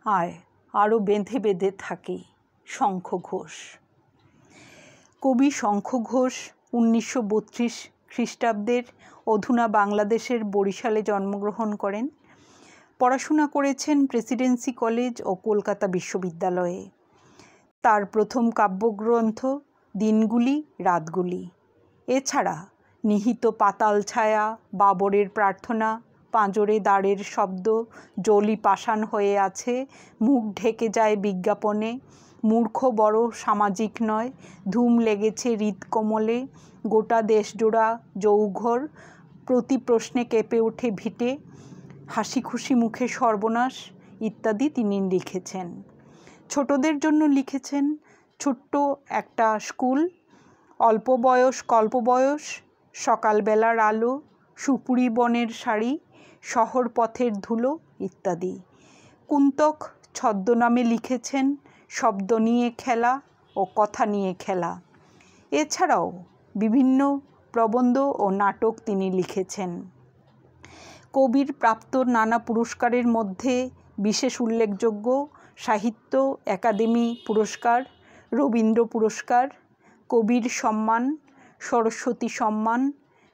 আয় আরও বেঁধে বেঁধে থাকি। শঙ্খ ঘোষ। কবি শঙ্খ ঘোষ 1932 খ্রিস্টাব্দের অধুনা বাংলাদেশের বরিশালে জন্মগ্রহণ করেন। পড়াশোনা করেছেন প্রেসিডেন্সি কলেজ ও কলকাতা বিশ্ববিদ্যালয়ে। তার প্রথম কাব্যগ্রন্থ দিনগুলি রাতগুলি। এছাড়া নিহিত পাতাল ছায়া, বাবরের প্রার্থনা, পাঁজরে দাঁড়ের শব্দ, জলি পাষাণ হয়ে আছে, মুখ ঢেকে যায় বিজ্ঞাপনে, মূর্খ বড় সামাজিক নয়, ধুম লেগেছে হৃৎকমলে, গোটা দেশজোড়া যৌঘর, প্রতি প্রশ্নে কেঁপে ওঠে ভিটে, হাসি খুশি মুখে সর্বনাশ ইত্যাদি তিনি লিখেছেন। ছোটদের জন্য লিখেছেন ছোট্ট একটা স্কুল, অল্প বয়স কল্প বয়স, সকালবেলার আলো, সুপুরি বনের শাড়ি, শহর পথের ধুলো ইত্যাদি। কুন্তক ছদ্মনামে লিখেছেন শব্দ নিয়ে খেলা ও কথা নিয়ে খেলা। এছাড়াও বিভিন্ন প্রবন্ধ ও নাটক তিনি লিখেছেন। কবির প্রাপ্ত নানা পুরস্কারের মধ্যে বিশেষ উল্লেখযোগ্য সাহিত্য একাডেমি পুরস্কার, রবীন্দ্র পুরস্কার, কবির সম্মান, সরস্বতী সম্মান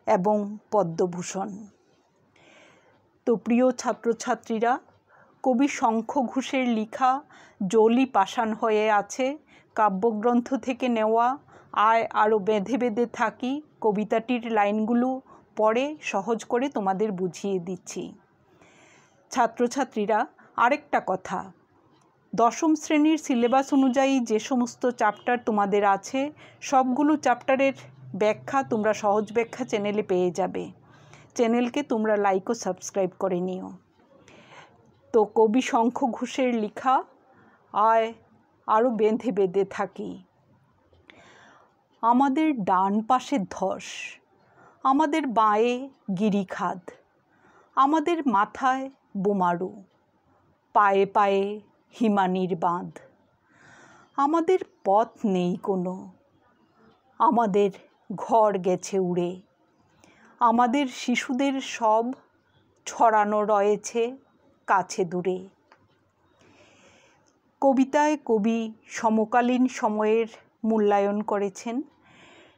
এবং পদ্মভূষণ। তো প্রিয় ছাত্রছাত্রীরা, কবি শঙ্খ ঘোষের লেখা জলি পাষাণ হয়ে আছে কাব্যগ্রন্থ থেকে নেওয়া আয় আরও বেঁধে বেঁধে থাকি কবিতাটির লাইনগুলো পড়ে সহজ করে তোমাদের বুঝিয়ে দিচ্ছি। ছাত্রছাত্রীরা, আরেকটা কথা, দশম শ্রেণীর সিলেবাস অনুযায়ী যে সমস্ত চ্যাপ্টার তোমাদের আছে সবগুলো চ্যাপ্টারের ব্যাখ্যা তোমরা সহজ ব্যাখ্যা চ্যানেলে পেয়ে যাবে। চ্যানেলকে তোমরা লাইক ও সাবস্ক্রাইব করে নিও। তো কবি শঙ্খ ঘোষের লেখা আয় আরও বেঁধে বেঁধে থাকি। আমাদের ডান পাশে ধস, আমাদের বাঁয়ে গিরিখাদ, আমাদের মাথায় বোমারু, পায়ে পায়ে হিমানির বাঁধ। আমাদের পথ নেই কোনো, আমাদের ঘর গেছে উড়ে, আমাদের শিশুদের সব ছড়ানো রয়েছে কাছে দূরে। কবিতায় কবি সমকালীন সময়ের মূল্যায়ন করেছেন।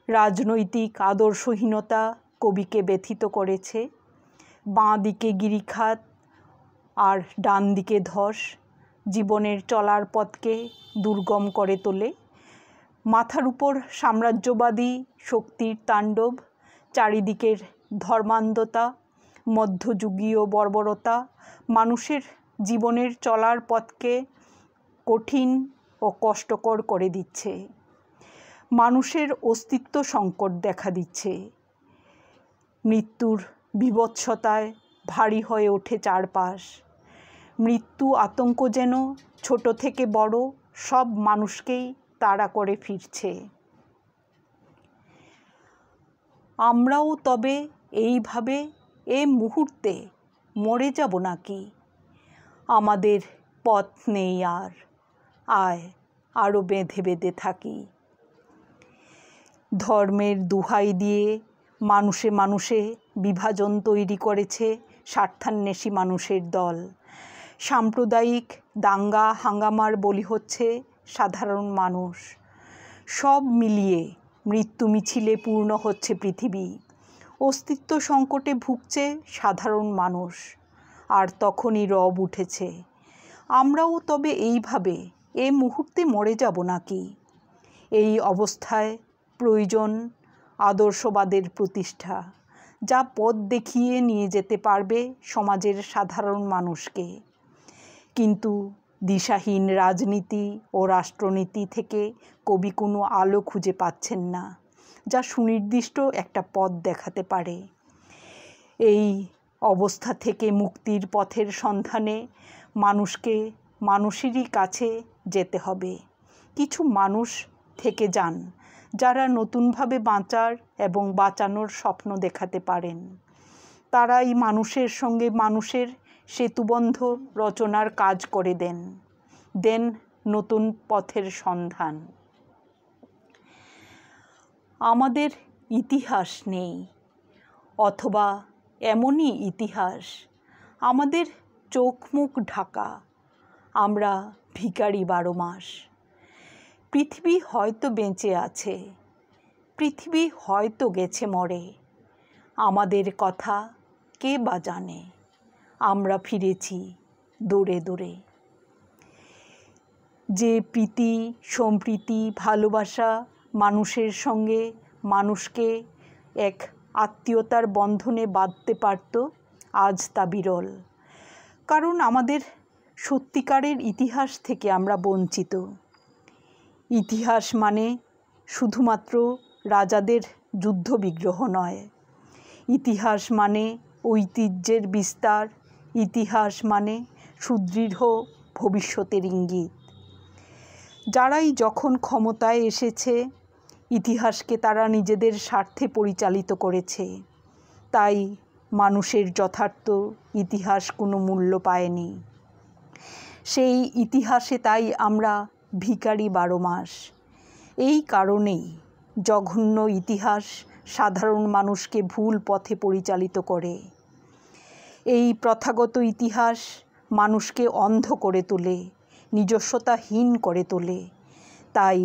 রাজনৈতিক আদর্শহীনতা কবিকে ব্যথিত করেছে। বাঁ দিকে গিরিখাত আর ডান দিকে ধস জীবনের চলার পথকে দুর্গম করে তোলে। মাথার উপর সাম্রাজ্যবাদী শক্তির তাণ্ডব, চারিদিকের ধর্মান্ধতা, মধ্যযুগীয় বর্বরতা মানুষের জীবনের চলার পথকে কঠিন ও কষ্টকর করে দিচ্ছে। মানুষের অস্তিত্ব সংকট দেখা দিচ্ছে। মৃত্যুর বীভৎসতায় ভারী হয়ে ওঠে চারপাশ। মৃত্যু আতঙ্ক যেন ছোট থেকে বড় সব মানুষকেই তাড়া করে ফিরছে। আমরাও তবে এইভাবে এ মুহূর্তে মরে যাব নাকি? আমাদের পথ নেই আর, আয় আরও বেঁধে বেঁধে থাকি। ধর্মের দোহাই দিয়ে মানুষে মানুষে বিভাজন তৈরি করেছে স্বার্থান্বেষী মানুষের দল। সাম্প্রদায়িক দাঙ্গা হাঙ্গামার বলি হচ্ছে সাধারণ মানুষ। সব মিলিয়ে মৃত্যু মিছিলে পূর্ণ হচ্ছে পৃথিবী। অস্তিত্ব সংকটে ভুগছে সাধারণ মানুষ। আর তখনই রব উঠেছে, আমরাও তবে এইভাবে এ মুহূর্তে মরে যাব নাকি? এই অবস্থায় প্রয়োজন আদর্শবাদের প্রতিষ্ঠা, যা পথ দেখিয়ে নিয়ে যেতে পারবে সমাজের সাধারণ মানুষকে। কিন্তু দিশাহীন রাজনীতি ও রাষ্ট্রনীতি থেকে কবি কোনো আলো খুঁজে পাচ্ছেন না, যা সুনির্দিষ্ট একটা পথ দেখাতে পারে। এই অবস্থা থেকে মুক্তির পথের সন্ধানে মানুষকে মানুষেরই কাছে যেতে হবে। কিছু মানুষ থেকে যান যারা নতুনভাবে বাঁচার এবং বাঁচানোর স্বপ্ন দেখাতে পারেন। তারাই মানুষের সঙ্গে মানুষের সেতুবন্ধ রচনার কাজ করে দেন নতুন পথের সন্ধান। আমাদের ইতিহাস নেই, অথবা এমনই ইতিহাস আমাদের চোখ মুখ ঢাকা। আমরা ভিখারি 12 মাস। পৃথিবী হয়তো বেঁচে আছে, পৃথিবী হয়তো গেছে মরে, আমাদের কথা কে বা জানে, আমরা ফিরেছি দৌড়ে দৌড়ে। যে প্রীতি, সম্প্রীতি, ভালোবাসা মানুষের সঙ্গে মানুষকে এক আত্মীয়তার বন্ধনে বাঁধতে পারত, আজ তা বিরল। কারণ আমাদের সত্যিকারের ইতিহাস থেকে আমরা বঞ্চিত। ইতিহাস মানে শুধুমাত্র রাজাদের যুদ্ধ বিগ্রহ নয়, ইতিহাস মানে ঐতিহ্যের বিস্তার, ইতিহাস মানে সুদৃঢ় ভবিষ্যতের ইঙ্গিত। যারাই যখন ক্ষমতায় এসেছে, ইতিহাসকে তারা নিজেদের স্বার্থে পরিচালিত করেছে। তাই মানুষের যথার্থ ইতিহাস কোনো মূল্য পায়নি। সেই ইতিহাসে তাই আমরা ভিখারি 12 মাস। এই কারণেই জঘন্য ইতিহাস সাধারণ মানুষকে ভুল পথে পরিচালিত করে। এই প্রথাগত ইতিহাস মানুষকে অন্ধ করে তোলে, নিজস্বতাহীন করে তোলে। তাই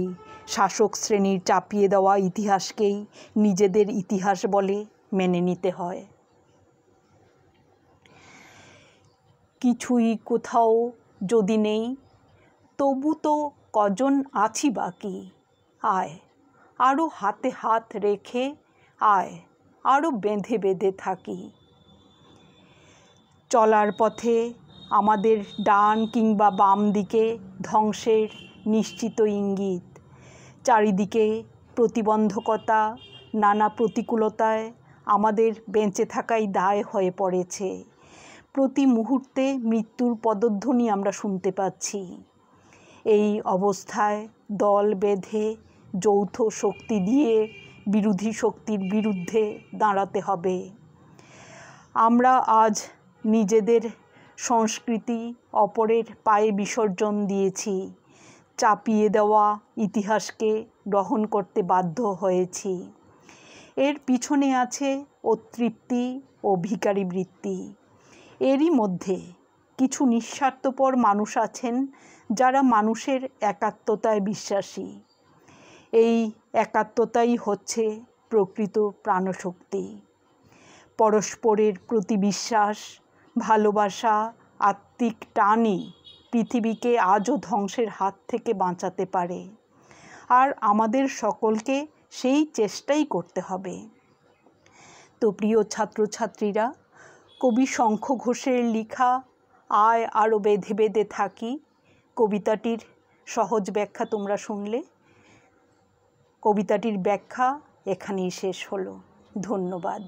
শাসক শ্রেণীর চাপিয়ে দেওয়া ইতিহাসকেই নিজেদের ইতিহাস বলে মেনে নিতে হয়। কিছুই কোথাও যদি নেই, তবু তো কজন আছি বাকি। আয় আরও হাতে হাত রেখে, আয় আরও বেঁধে বেঁধে থাকি। চলার পথে আমাদের ডান কিংবা বাম দিকে ধ্বংসের নিশ্চিত ইঙ্গিত। চারিদিকে প্রতিবন্ধকতা, নানা প্রতিকূলতায় আমাদের বেঁচে থাকাই দায় হয়ে পড়েছে। প্রতি মুহূর্তে মৃত্যুর পদধ্বনি আমরা শুনতে পাচ্ছি। এই অবস্থায় দল বেঁধে যৌথ শক্তি দিয়ে বিরোধী শক্তির বিরুদ্ধে দাঁড়াতে হবে। আমরা আজ নিজেদের সংস্কৃতি অপরের পায়ে বিসর্জন দিয়েছি, চাপিয়ে দেওয়া ইতিহাসকে গ্রহণ করতে বাধ্য হয়েছি। এর পিছনে আছে অতৃপ্তি ও ভিখারি বৃত্তি। এরই মধ্যে কিছু নিঃস্বার্থপর মানুষ আছেন যারা মানুষের একাত্মতায় বিশ্বাসী। এই একাত্মতাই হচ্ছে প্রকৃত প্রাণশক্তি। পরস্পরের প্রতি বিশ্বাস, ভালোবাসা, আত্মিক টানই পৃথিবীকে আজও ধ্বংসের হাত থেকে বাঁচাতে পারে। আর আমাদের সকলকে সেই চেষ্টাই করতে হবে। তো প্রিয় ছাত্রছাত্রীরা, কবি শঙ্খ ঘোষের লেখা আয় আরও বেঁধে বেঁধে থাকি কবিতাটির সহজ ব্যাখ্যা তোমরা শুনলে। কবিতাটির ব্যাখ্যা এখানেই শেষ হলো। ধন্যবাদ।